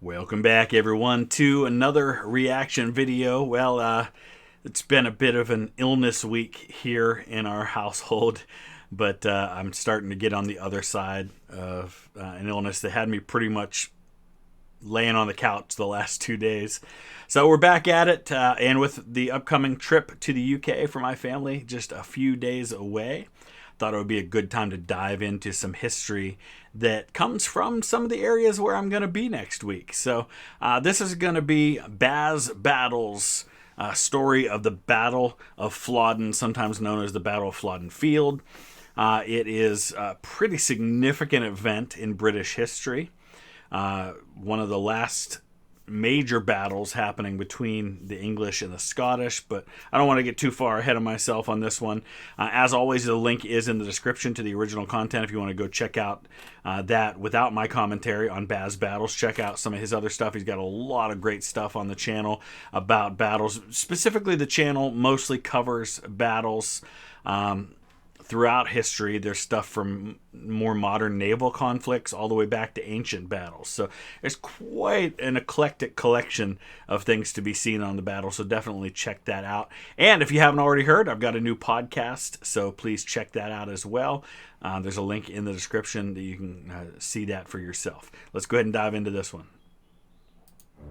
Welcome back, everyone, to another reaction video. Well, it's been a bit of an illness week here in our household, but I'm starting to get on the other side of an illness that had me pretty much laying on the couch the last 2 days. So we're back at it, and with the upcoming trip to the UK for my family, just a few days away, thought it would be a good time to dive into some history that comes from some of the areas where I'm going to be next week. So this is going to be BazBattles, story of the Battle of Flodden, sometimes known as the Battle of Flodden Field. It is a pretty significant event in British history. One of the last major battles happening between the English and the Scottish, but I don't want to get too far ahead of myself on this one. As always, the link is in the description to the original content if you want to go check out that without my commentary on BazBattles. Check out some of his other stuff. He's got a lot of great stuff on the channel about battles. Specifically, the channel mostly covers battles throughout history. There's stuff from more modern naval conflicts all the way back to ancient battles. So there's quite an eclectic collection of things to be seen on the battle. So definitely check that out. And if you haven't already heard, I've got a new podcast. So please check that out as well. There's a link in the description that you can see that for yourself. Let's go ahead and dive into this one.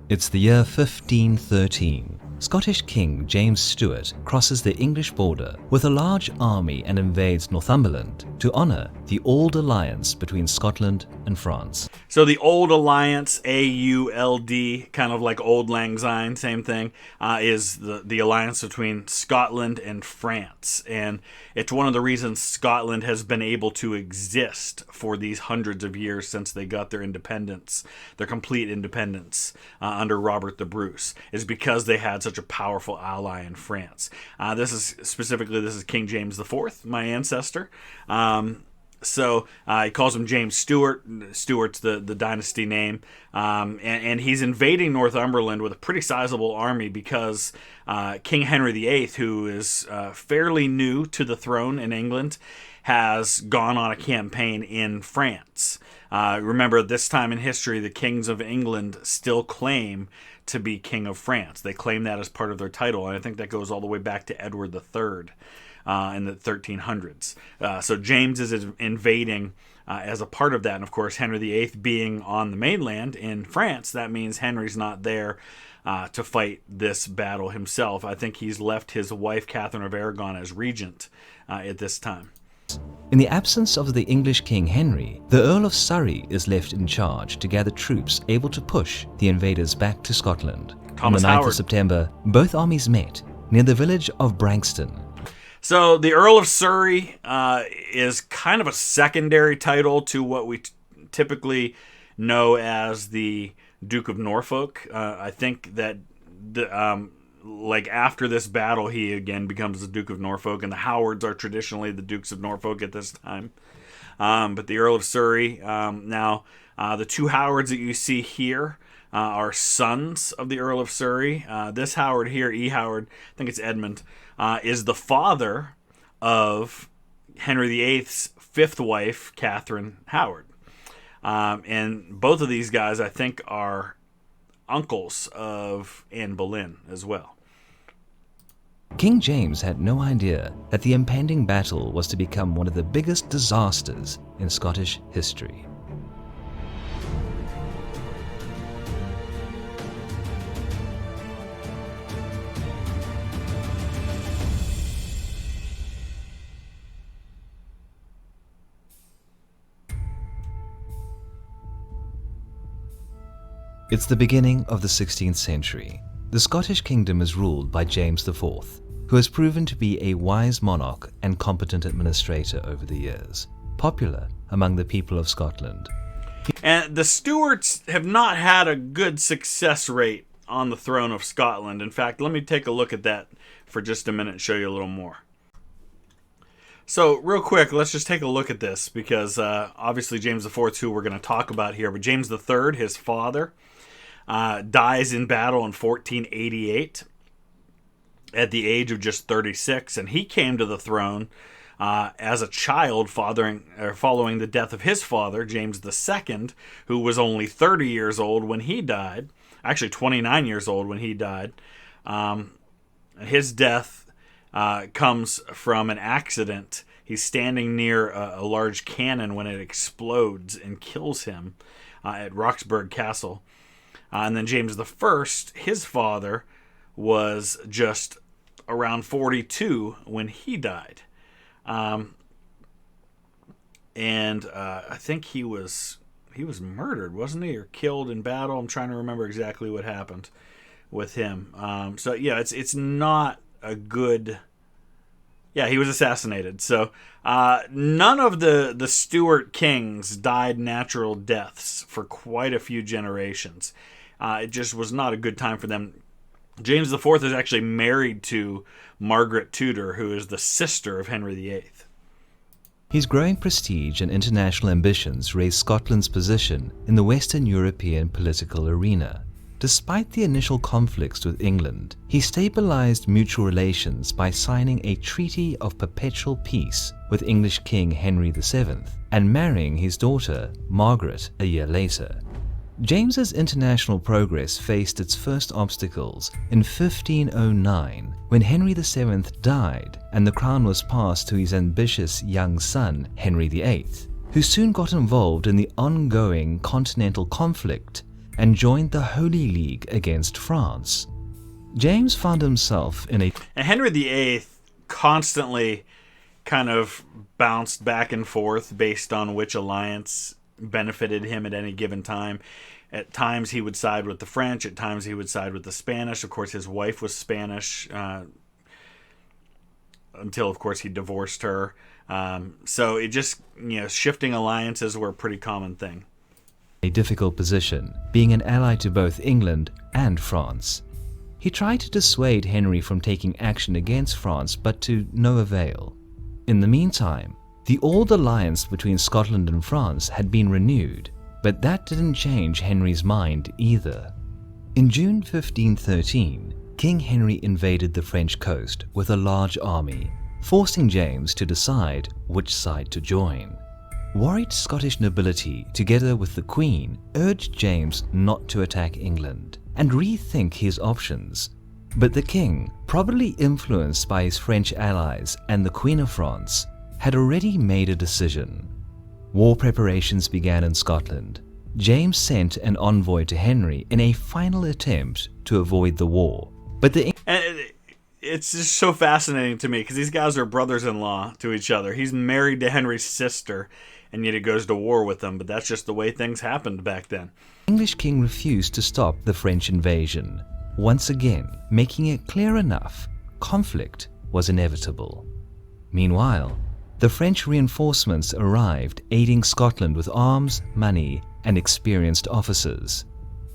It's the year 1513. Scottish King James Stuart crosses the English border with a large army and invades Northumberland to honour the Old Alliance between Scotland and France. So the Old Alliance, A-U-L-D, kind of like Old Lang Syne, same thing, is the alliance between Scotland and France. And it's one of the reasons Scotland has been able to exist for these hundreds of years since they got their independence, their complete independence under Robert the Bruce, is because they had such a powerful ally in France. This is King James IV, my ancestor. So he calls him James Stuart. Stuart's the dynasty name. And he's invading Northumberland with a pretty sizable army because King Henry VIII, who is fairly new to the throne in England, has gone on a campaign in France. Remember, at this time in history, the kings of England still claim to be king of France. They claim that as part of their title, and I think that goes all the way back to Edward III. In the 1300s. So James is invading as a part of that. And of course, Henry VIII being on the mainland in France, that means Henry's not there to fight this battle himself. I think he's left his wife, Catherine of Aragon, as regent at this time. In the absence of the English King Henry, the Earl of Surrey is left in charge to gather troops able to push the invaders back to Scotland. On the 9th of September, both armies met near the village of Branxton. So the Earl of Surrey is kind of a secondary title to what we typically know as the Duke of Norfolk. I think that like after this battle, he again becomes the Duke of Norfolk, and the Howards are traditionally the Dukes of Norfolk at this time. But the Earl of Surrey, now the two Howards that you see here are sons of the Earl of Surrey. This Howard here, E. Howard, I think it's Edmund, is the father of Henry VIII's fifth wife, Catherine Howard. And both of these guys, I think, are uncles of Anne Boleyn as well. King James had no idea that the impending battle was to become one of the biggest disasters in Scottish history. It's the beginning of the 16th century. The Scottish kingdom is ruled by James IV, who has proven to be a wise monarch and competent administrator over the years, popular among the people of Scotland. And the Stuarts have not had a good success rate on the throne of Scotland. In fact, let me take a look at that for just a minute and show you a little more. So real quick, let's just take a look at this because obviously James IV is who we're going to talk about here. But James III, his father, dies in battle in 1488 at the age of just 36, and he came to the throne as a child following the death of his father, James II, who was only 30 years old when he died, actually 29 years old when he died. His death comes from an accident. He's standing near a large cannon when it explodes and kills him at Roxburgh Castle. And then James I, his father, was just around 42 when he died. I think he was murdered, wasn't he, or killed in battle? I'm trying to remember exactly what happened with him. So yeah, it's not a good. Yeah, he was assassinated. So none of the Stuart kings died natural deaths for quite a few generations. It just was not a good time for them. James IV is actually married to Margaret Tudor, who is the sister of Henry VIII. His growing prestige and international ambitions raised Scotland's position in the Western European political arena. Despite the initial conflicts with England, he stabilized mutual relations by signing a treaty of perpetual peace with English King Henry VII and marrying his daughter, Margaret, a year later. James's international progress faced its first obstacles in 1509 when Henry VII died and the crown was passed to his ambitious young son, Henry VIII, who soon got involved in the ongoing continental conflict and joined the Holy League against France. James found himself in a... And Henry VIII constantly kind of bounced back and forth based on which alliance benefited him at any given time. At times he would side with the French, at times he would side with the Spanish. Of course, his wife was Spanish until, of course, he divorced her. So it just, shifting alliances were a pretty common thing. A difficult position, being an ally to both England and France. He tried to dissuade Henry from taking action against France, but to no avail. In the meantime, the old alliance between Scotland and France had been renewed, but that didn't change Henry's mind either. In June 1513, King Henry invaded the French coast with a large army, forcing James to decide which side to join. Worried Scottish nobility, together with the Queen, urged James not to attack England and rethink his options. But the king, probably influenced by his French allies and the Queen of France, had already made a decision. War preparations began in Scotland. James sent an envoy to Henry in a final attempt to avoid the war. But it's just so fascinating to me because these guys are brothers-in-law to each other. He's married to Henry's sister, and yet he goes to war with them. But that's just the way things happened back then. The English king refused to stop the French invasion, once again making it clear enough conflict was inevitable. Meanwhile, the French reinforcements arrived, aiding Scotland with arms, money, and experienced officers.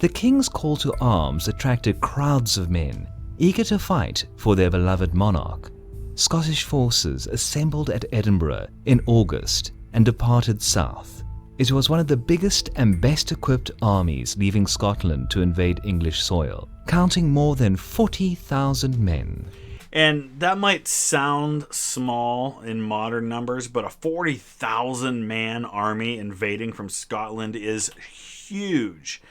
The king's call to arms attracted crowds of men, eager to fight for their beloved monarch. Scottish forces assembled at Edinburgh in August and departed south. It was one of the biggest and best equipped armies leaving Scotland to invade English soil, counting more than 40,000 men. And that might sound small in modern numbers, but a 40,000 man army invading from Scotland is huge.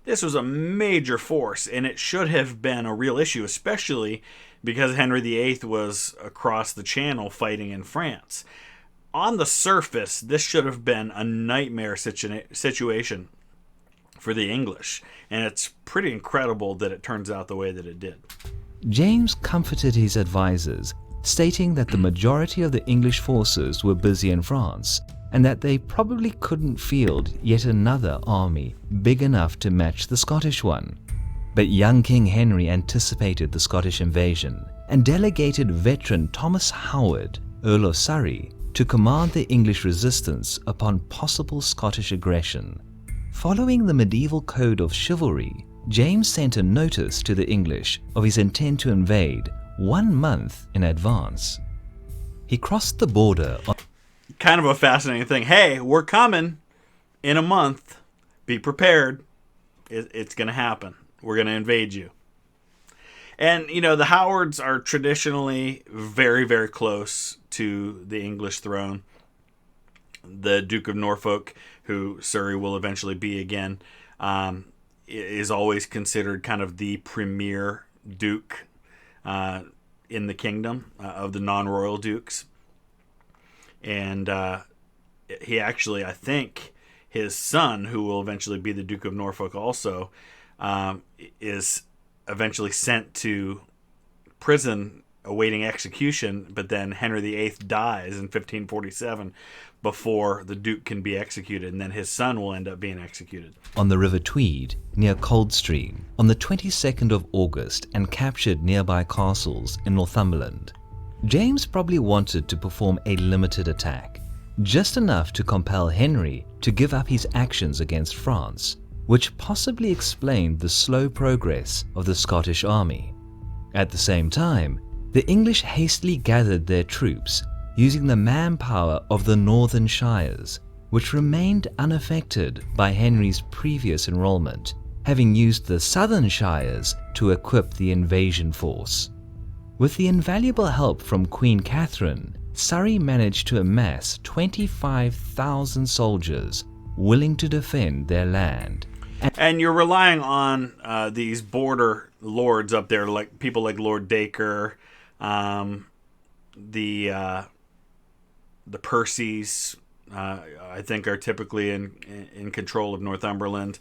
This was a major force, and it should have been a real issue, especially because Henry VIII was across the channel fighting in France. On the surface, this should have been a nightmare situation for the English, and it's pretty incredible that it turns out the way that it did. James comforted his advisors, stating that the majority of the English forces were busy in France and that they probably couldn't field yet another army big enough to match the Scottish one. But young King Henry anticipated the Scottish invasion and delegated veteran Thomas Howard, Earl of Surrey, to command the English resistance upon possible Scottish aggression. Following the medieval code of chivalry, James sent a notice to the English of his intent to invade 1 month in advance. He crossed the border on... Kind of a fascinating thing. Hey, we're coming in a month. Be prepared. It's going to happen. We're going to invade you. And, the Howards are traditionally very, very close to the English throne. The Duke of Norfolk, who Surrey will eventually be again, is always considered kind of the premier duke in the kingdom of the non-royal dukes. And he actually, I think, his son, who will eventually be the Duke of Norfolk also, is eventually sent to prison awaiting execution, but then Henry VIII dies in 1547 before the Duke can be executed, and then his son will end up being executed. On the River Tweed, near Coldstream, on the 22nd of August, and captured nearby castles in Northumberland. James probably wanted to perform a limited attack, just enough to compel Henry to give up his actions against France, which possibly explained the slow progress of the Scottish army. At the same time, the English hastily gathered their troops using the manpower of the northern shires, which remained unaffected by Henry's previous enrollment, having used the southern shires to equip the invasion force. With the invaluable help from Queen Catherine, Surrey managed to amass 25,000 soldiers willing to defend their land. And you're relying on these border lords up there, like people like Lord Dacre, the Percys, I think, are typically in control of Northumberland.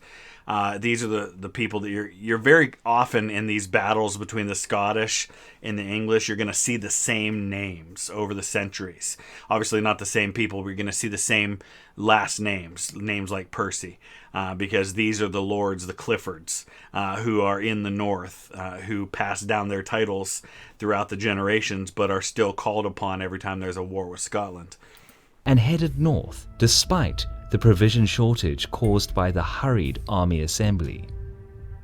These are the people that you're very often in these battles between the Scottish and the English. You're going to see the same names over the centuries. Obviously, not the same people, but you're going to see the same last names like Percy, because these are the lords, the Cliffords, who are in the north, who pass down their titles throughout the generations, but are still called upon every time there's a war with Scotland. And headed north, despite the provision shortage caused by the hurried army assembly.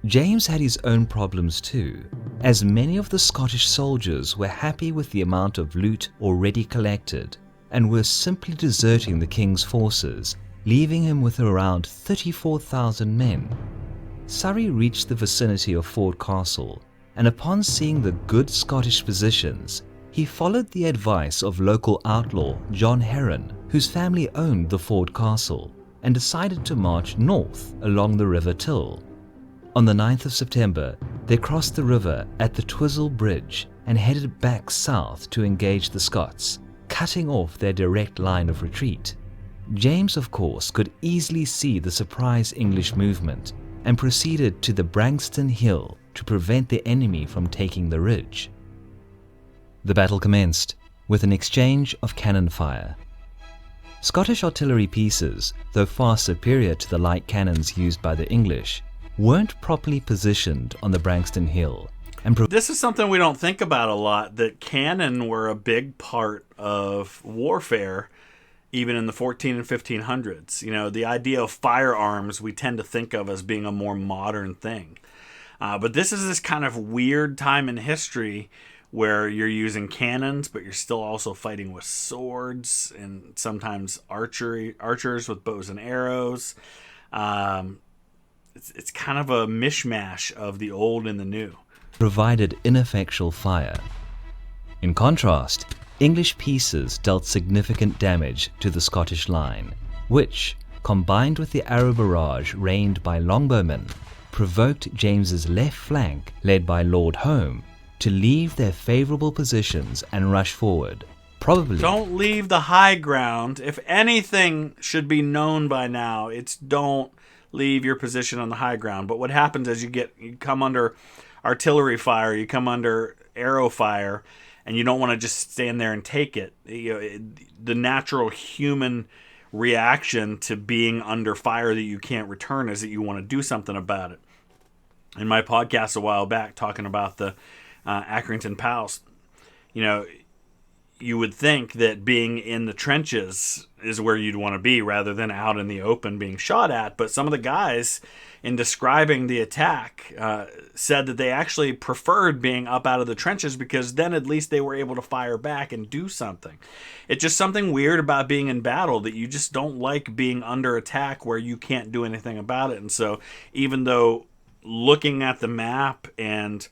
James had his own problems too, as many of the Scottish soldiers were happy with the amount of loot already collected and were simply deserting the king's forces, leaving him with around 34,000 men. Surrey reached the vicinity of Ford Castle, and upon seeing the good Scottish positions, he followed the advice of local outlaw John Heron, whose family owned the Ford Castle, and decided to march north along the River Till. On the 9th of September, they crossed the river at the Twizel Bridge and headed back south to engage the Scots, cutting off their direct line of retreat. James, of course, could easily see the surprise English movement and proceeded to the Branxton Hill to prevent the enemy from taking the ridge. The battle commenced with an exchange of cannon fire. Scottish artillery pieces, though far superior to the light cannons used by the English, weren't properly positioned on the Branxton Hill. This is something we don't think about a lot, that cannon were a big part of warfare even in the 14 and 1500s. The idea of firearms we tend to think of as being a more modern thing. But this is this kind of weird time in history where you're using cannons, but you're still also fighting with swords and sometimes archers with bows and arrows. It's kind of a mishmash of the old and the new. Provided ineffectual fire. In contrast, English pieces dealt significant damage to the Scottish line, which, combined with the arrow barrage rained by longbowmen, provoked James's left flank, led by Lord Home, to leave their favorable positions and rush forward. Don't leave the high ground. If anything should be known by now, it's don't leave your position on the high ground. But what happens is you come under artillery fire, you come under arrow fire, and you don't want to just stand there and take it. The natural human reaction to being under fire that you can't return is that you want to do something about it. In my podcast a while back, talking about the Accrington Pals, you would think that being in the trenches is where you'd want to be rather than out in the open being shot at. But some of the guys, in describing the attack, said that they actually preferred being up out of the trenches because then at least they were able to fire back and do something. It's just something weird about being in battle, that you just don't like being under attack where you can't do anything about it. And so even though looking at the map and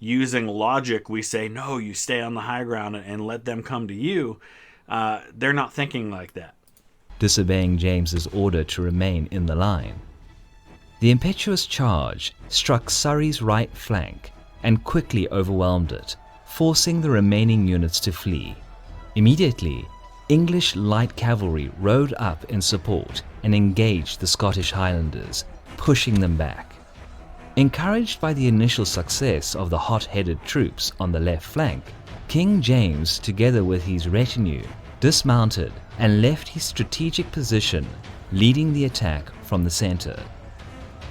using logic, we say, no, you stay on the high ground and let them come to you. They're not thinking like that. Disobeying James's order to remain in the line. The impetuous charge struck Surrey's right flank and quickly overwhelmed it, forcing the remaining units to flee. Immediately, English light cavalry rode up in support and engaged the Scottish Highlanders, pushing them back. Encouraged by the initial success of the hot-headed troops on the left flank, King James, together with his retinue, dismounted and left his strategic position, leading the attack from the centre.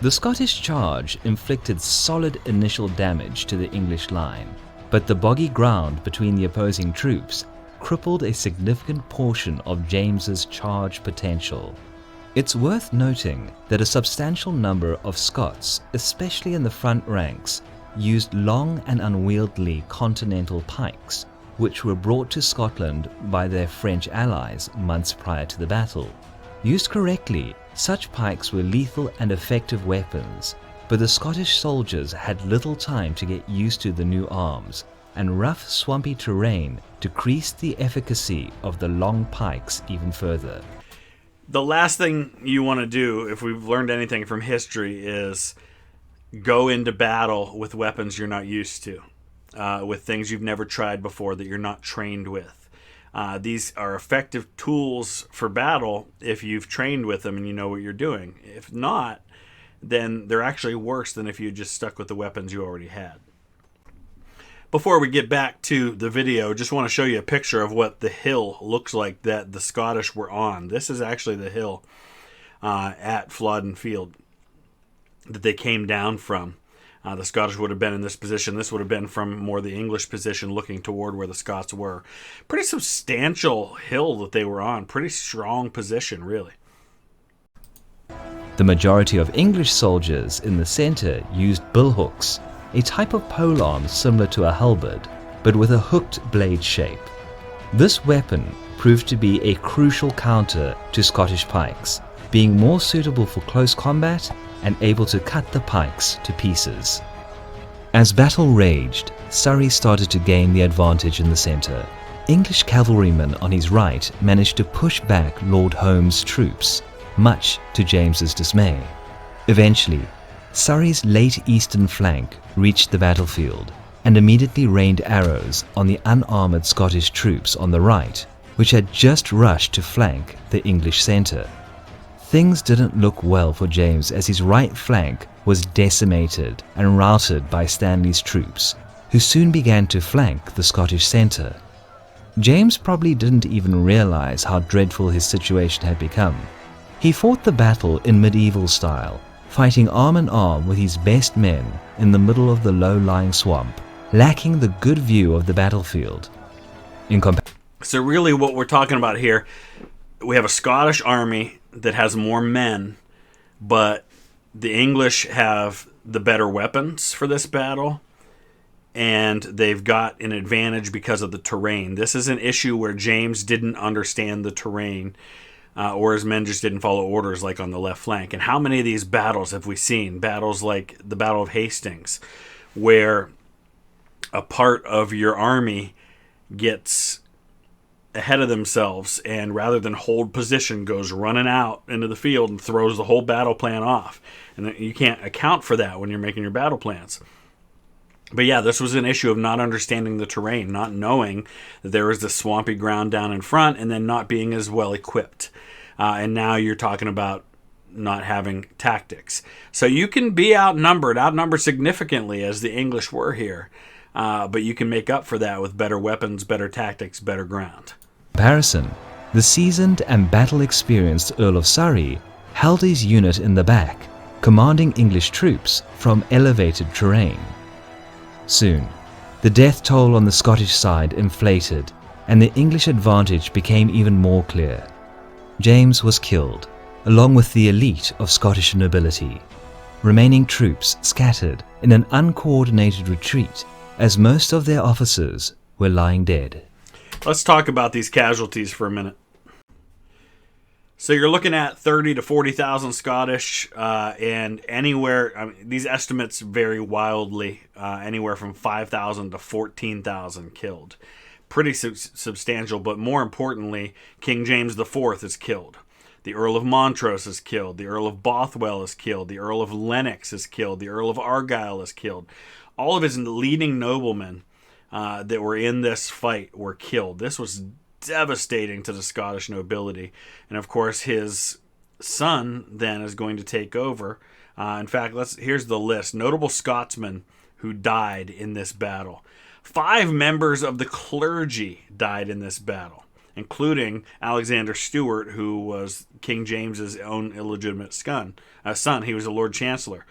The Scottish charge inflicted solid initial damage to the English line, but the boggy ground between the opposing troops crippled a significant portion of James's charge potential. It's worth noting that a substantial number of Scots, especially in the front ranks, used long and unwieldy continental pikes, which were brought to Scotland by their French allies months prior to the battle. Used correctly, such pikes were lethal and effective weapons, but the Scottish soldiers had little time to get used to the new arms, and rough, swampy terrain decreased the efficacy of the long pikes even further. The last thing you want to do, if we've learned anything from history, is go into battle with weapons you're not used to, with things you've never tried before that you're not trained with. These are effective tools for battle if you've trained with them and you know what you're doing. If not, then they're actually worse than if you just stuck with the weapons you already had. Before we get back to the video, just want to show you a picture of what the hill looks like that the Scottish were on. This is actually the hill at Flodden Field that they came down from. The Scottish would have been in this position. This would have been from more the English position looking toward where the Scots were. Pretty substantial hill that they were on. Pretty strong position, really. The majority of English soldiers in the centre used billhooks, a type of polearm similar to a halberd, but with a hooked blade shape. This weapon proved to be a crucial counter to Scottish pikes, being more suitable for close combat and able to cut the pikes to pieces. As battle raged, Surrey started to gain the advantage in the centre. English cavalrymen on his right managed to push back Lord Home's troops, much to James's dismay. Eventually, Surrey's late eastern flank reached the battlefield and immediately rained arrows on the unarmoured Scottish troops on the right, which had just rushed to flank the English centre. Things didn't look well for James as his right flank was decimated and routed by Stanley's troops, who soon began to flank the Scottish centre. James probably didn't even realise how dreadful his situation had become. He fought the battle in medieval style, fighting arm in arm with his best men in the middle of the low-lying swamp, lacking the good view of the battlefield. So really what we're talking about here, we have a Scottish army that has more men, but the English have the better weapons for this battle, and they've got an advantage because of the terrain. This is an issue where James didn't understand the terrain, or his men just didn't follow orders like on the left flank. And how many of these battles have we seen? Battles like the Battle of Hastings, where a part of your army gets ahead of themselves and rather than hold position goes running out into the field and throws the whole battle plan off. And you can't account for that when you're making your battle plans. But yeah, this was an issue of not understanding the terrain, not knowing that there was this swampy ground down in front and then not being as well equipped. And now you're talking about not having tactics. So you can be outnumbered significantly as the English were here. But you can make up for that with better weapons, better tactics, better ground. Comparison, the seasoned and battle-experienced Earl of Surrey held his unit in the back, commanding English troops from elevated terrain. Soon, the death toll on the Scottish side inflated, and the English advantage became even more clear. James was killed, along with the elite of Scottish nobility. Remaining troops scattered in an uncoordinated retreat, as most of their officers were lying dead. Let's talk about these casualties for a minute. So you're looking at 30 to 40,000 Scottish, and anywhere, I mean, these estimates vary wildly, anywhere from 5,000 to 14,000 killed. Pretty substantial, but more importantly, King James IV is killed. The Earl of Montrose is killed. The Earl of Bothwell is killed. The Earl of Lennox is killed. The Earl of Argyll is killed. All of his leading noblemen that were in this fight were killed. This was devastating to the Scottish nobility. And of course, his son then is going to take over. In fact, here's the list. Notable Scotsmen who died in this battle. 5 members of the clergy died in this battle, including Alexander Stewart, who was King James's own illegitimate son. He was a Lord Chancellor.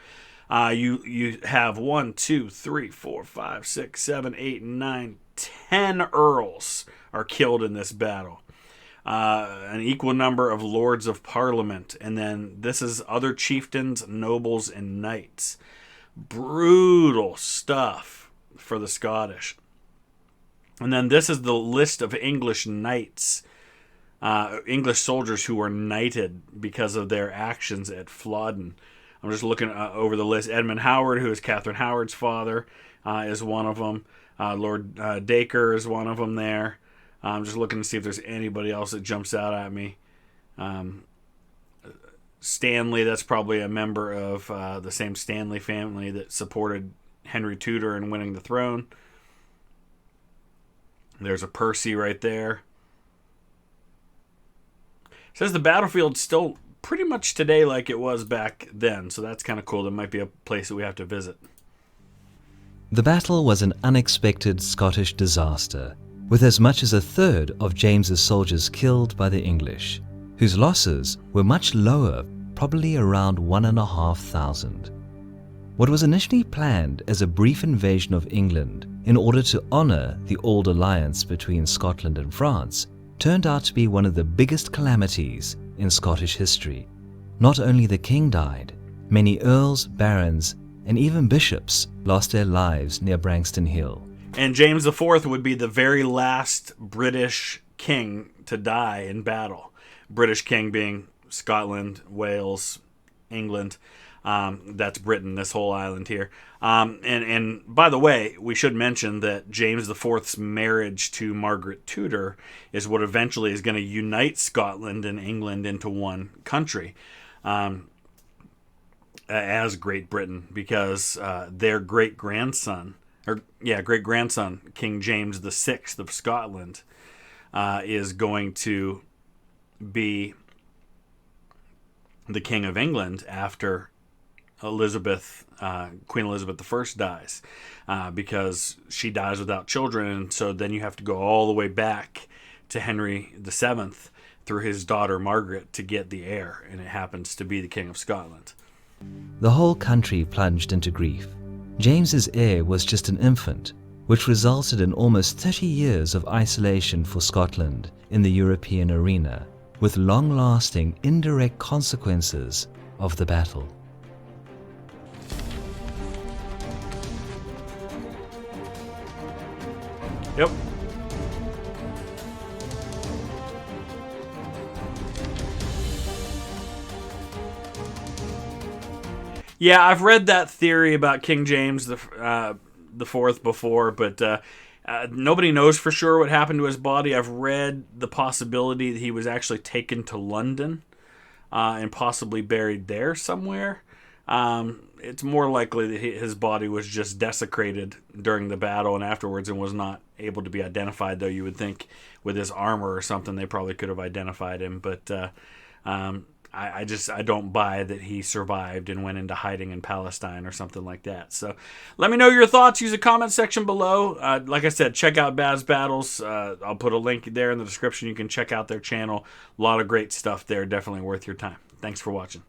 You have 1, 2, 3, 4, 5, 6, 7, 8, 9, 10 earls are killed in this battle. An equal number of lords of parliament. And then this is other chieftains, nobles, and knights. Brutal stuff for the Scottish. And then this is the list of English knights, English soldiers who were knighted because of their actions at Flodden. I'm just looking over the list. Edmund Howard, who is Catherine Howard's father, is one of them. Lord Dacre is one of them there. I'm just looking to see if there's anybody else that jumps out at me. Stanley, that's probably a member of the same Stanley family that supported Henry Tudor in winning the throne. There's a Percy right there. It says the battlefield's still pretty much today like it was back then, so that's kind of cool. That might be a place that we have to visit. The battle was an unexpected Scottish disaster, with as much as a third of James's soldiers killed by the English, whose losses were much lower, probably around 1,500. What was initially planned as a brief invasion of England in order to honour the old alliance between Scotland and France turned out to be one of the biggest calamities in Scottish history. Not only the king died, many earls, barons, and even bishops lost their lives near Brankston Hill. And James IV would be the very last British king to die in battle. British king being Scotland, Wales, England. That's Britain, this whole island here. And by the way, we should mention that James IV's marriage to Margaret Tudor is what eventually is going to unite Scotland and England into one country as Great Britain, because their great-grandson, King James VI of Scotland, is going to be the King of England after Queen Elizabeth I dies, because she dies without children, and so then you have to go all the way back to Henry VII through his daughter Margaret to get the heir, and it happens to be the King of Scotland. The whole country plunged into grief. James's heir was just an infant, which resulted in almost 30 years of isolation for Scotland in the European arena, with long-lasting indirect consequences of the battle. Yep. Yeah, I've read that theory about King James the Fourth before, but nobody knows for sure what happened to his body. I've read the possibility that he was actually taken to London and possibly buried there somewhere. It's more likely that his body was just desecrated during the battle and afterwards and was not able to be identified, though you would think with his armor or something they probably could have identified him. But I don't buy that he survived and went into hiding in Palestine or something like that. So let me know your thoughts. Use the comment section below. Like I said, check out BazBattles. I'll put a link there in the description. You can check out their channel. A lot of great stuff there. Definitely worth your time. Thanks for watching.